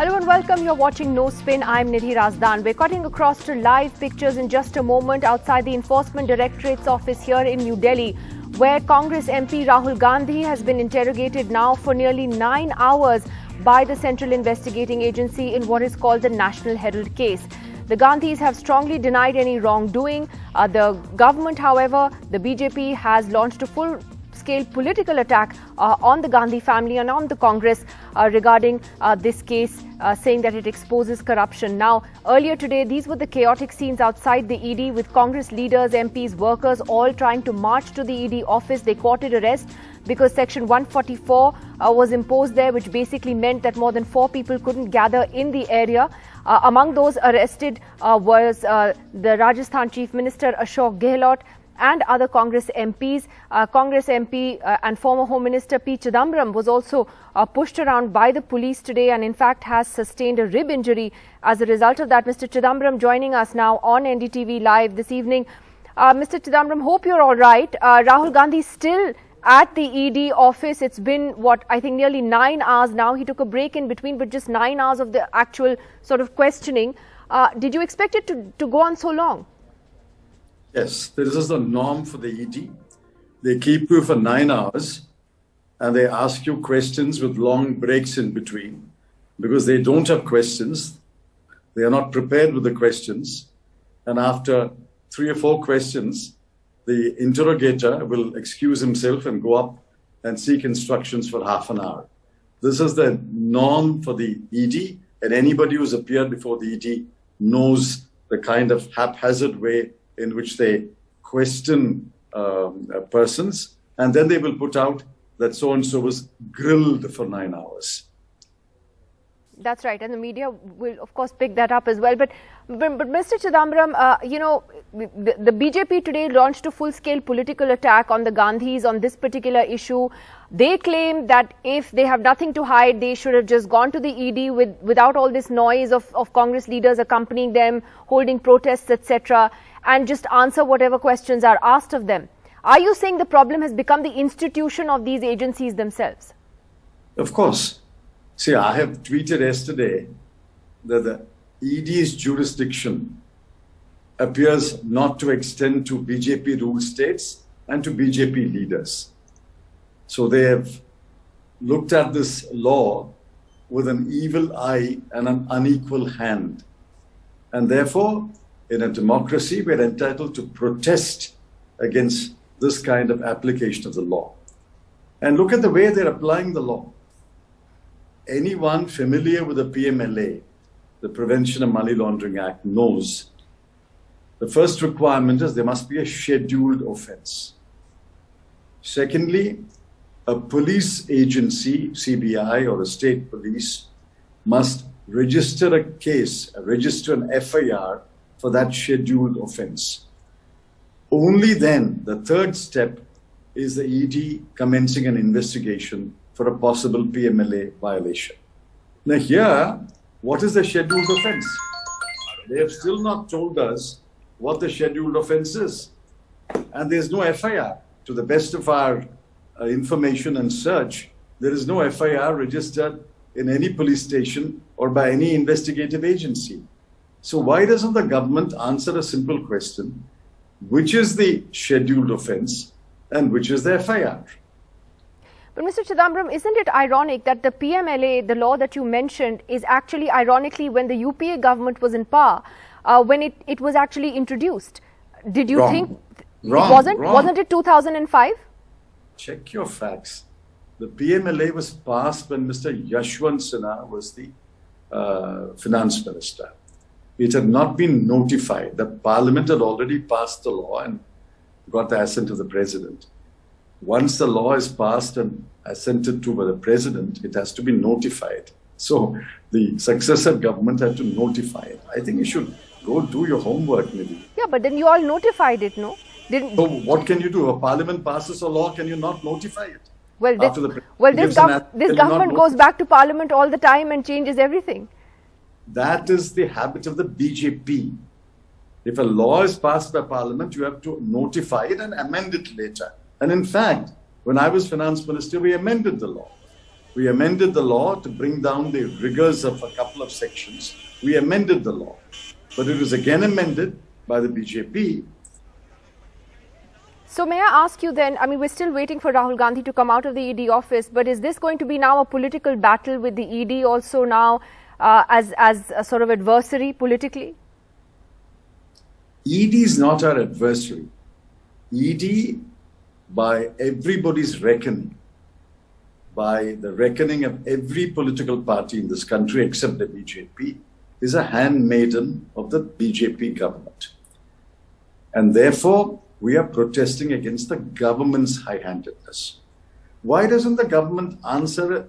Hello and welcome. You're watching No Spin. I'm Nidhi Razdan. We're cutting across to live pictures in just a moment outside the Enforcement Directorate's office here in New Delhi, where Congress MP Rahul Gandhi has been interrogated now for nearly 9 hours by the Central Investigating Agency in what is called the National Herald case. The Gandhis have strongly denied any wrongdoing. The government, however, the BJP, has launched a full-scale political attack on the Gandhi family and on the Congress regarding this case, saying that it exposes corruption. Now, earlier today, these were the chaotic scenes outside the ED with Congress leaders, MPs, workers all trying to march to the ED office. They courted arrest because Section 144 was imposed there, which basically meant that more than 4 people couldn't gather in the area. Among those arrested was the Rajasthan Chief Minister Ashok Gehlot and other Congress MPs. Congress MP and former Home Minister P Chidambaram was also pushed around by the police today and in fact has sustained a rib injury as a result of that. Mr. Chidambaram joining us now on NDTV Live this evening. Mr. Chidambaram, hope you're all right. Rahul Gandhi still at the ED office. It's been, what, I think nearly 9 hours now. He took a break in between, but just 9 hours of the actual sort of questioning. Did you expect it to go on so long? Yes, this is the norm for the ED. They keep you for 9 hours and they ask you questions with long breaks in between because they don't have questions. They are not prepared with the questions. And after 3 or 4 questions, the interrogator will excuse himself and go up and seek instructions for half an hour. This is the norm for the ED, and anybody who's appeared before the ED knows the kind of haphazard way in which they question persons, and then they will put out that so-and-so was grilled for 9 hours. That's right, and the media will, of course, pick that up as well. But Mr. Chidambaram, you know, the BJP today launched a full-scale political attack on the Gandhis on this particular issue. They claim that if they have nothing to hide, they should have just gone to the ED without all this noise of Congress leaders accompanying them, holding protests, etc., and just answer whatever questions are asked of them. Are you saying the problem has become the institution of these agencies themselves? Of course. See, I have tweeted yesterday that the ED's jurisdiction appears not to extend to BJP ruled states and to BJP leaders. So they have looked at this law with an evil eye and an unequal hand. And therefore, in a democracy, we're entitled to protest against this kind of application of the law. And look at the way they're applying the law. Anyone familiar with the PMLA, the Prevention of Money Laundering Act, knows the first requirement is there must be a scheduled offense. Secondly, a police agency, CBI or a state police, must register a case, register an FIR for that scheduled offense. Only then, the third step is the ED commencing an investigation for a possible PMLA violation. Now here, what is the scheduled offense? They have still not told us what the scheduled offense is. And there's no FIR. To the best of our information and search, there is no FIR registered in any police station or by any investigative agency. So why doesn't the government answer a simple question? Which is the scheduled offense and which is the FIR? But Mr. Chidambaram, isn't it ironic that the PMLA, the law that you mentioned, is actually ironically when the UPA government was in power, when it was actually introduced? Did you think it wasn't? Wasn't it 2005? Check your facts. The PMLA was passed when Mr. Yashwant Sinha was the finance minister. It had not been notified. The parliament had already passed the law and got the assent of the president. Once the law is passed and assented to by the president, it has to be notified. So the successor government had to notify it. I think you should go do your homework, Nidhi. Yeah, but then you all notified it, no? So what can you do? A parliament passes a law, can you not notify it? Well, this government goes back to parliament all the time and changes everything. That is the habit of the BJP. If a law is passed by parliament, you have to notify it and amend it later. And in fact, when I was finance minister, we amended the law. We amended the law to bring down the rigors of a couple of sections. We amended the law, but it was again amended by the BJP. So may I ask you then, I mean, we're still waiting for Rahul Gandhi to come out of the ED office, but is this going to be now a political battle with the ED also now as a sort of adversary politically? ED is not our adversary. ED, by everybody's reckoning, by the reckoning of every political party in this country except the BJP, is a handmaiden of the BJP government. And therefore, we are protesting against the government's high-handedness. Why doesn't the government answer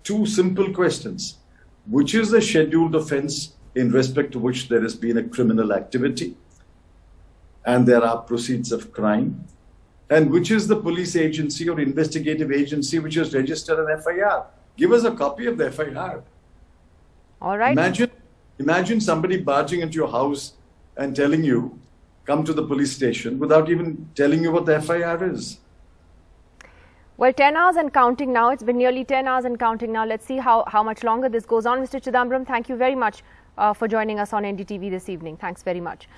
two simple questions? Which is the scheduled offence in respect to which there has been a criminal activity and there are proceeds of crime? And which is the police agency or investigative agency which has registered an FIR? Give us a copy of the FIR. All right. Imagine somebody barging into your house and telling you, come to the police station, without even telling you what the FIR is. Well, 10 hours and counting now. It's been nearly 10 hours and counting now. Let's see how much longer this goes on. Mr. Chidambaram, thank you very much for joining us on NDTV this evening. Thanks very much.